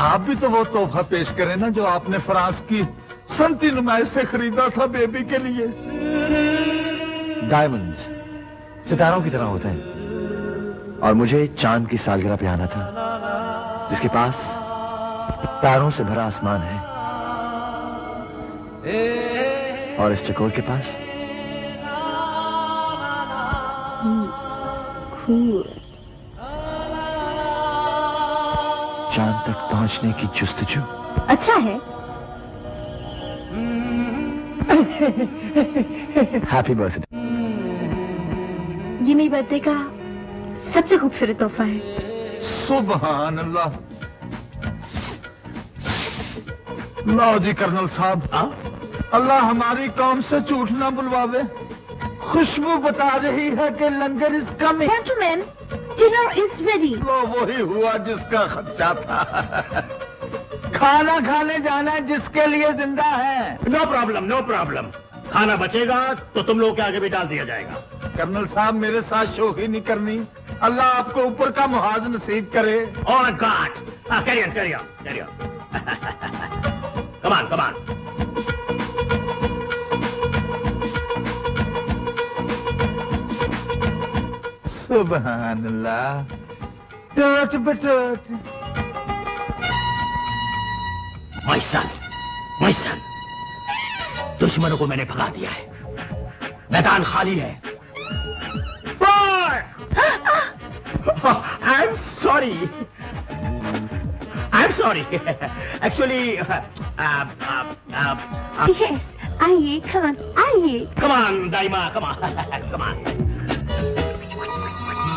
आप भी तो वो तोहफा पेश करें ना जो आपने फ्रांस की सनती नुमाइश से खरीदा था बेबी के लिए। डायमंड्स सितारों की तरह होते हैं और मुझे चांद की सालगिरह पे आना था जिसके पास तारों से भरा आसमान है और इस चकोर के पास चांद तक पहुंचने की जुस्तजू। अच्छा है। Happy birthday. ये मेरी बर्थडे का सबसे खूबसूरत तोहफा है। सुभान अल्लाह। लो जी कर्नल साहब, अल्लाह हमारी कौम से झूठ ना बुलवावे। खुशबू बता रही है कि langar is coming. Gentleman, dinner is ready. लो वही हुआ जिसका खर्चा था। खाना खाने जाना है जिसके लिए जिंदा है। No problem, no problem. खाना बचेगा तो तुम लोग के आगे भी डाल दिया जाएगा। कर्नल साहब मेरे साथ शोखी नहीं करनी। अल्लाह आपको ऊपर का मुहाज नसीब करे। Oh God, carry on, carry on, carry on. Come on, come on. सुभान अल्लाह। टट बटट। माय सन, दुश्मनों को मैंने भगा दिया है। मैदान खाली है। I am sorry, actually yes, आइए, कम ऑन, आइए। Come on Daima, come on, come on.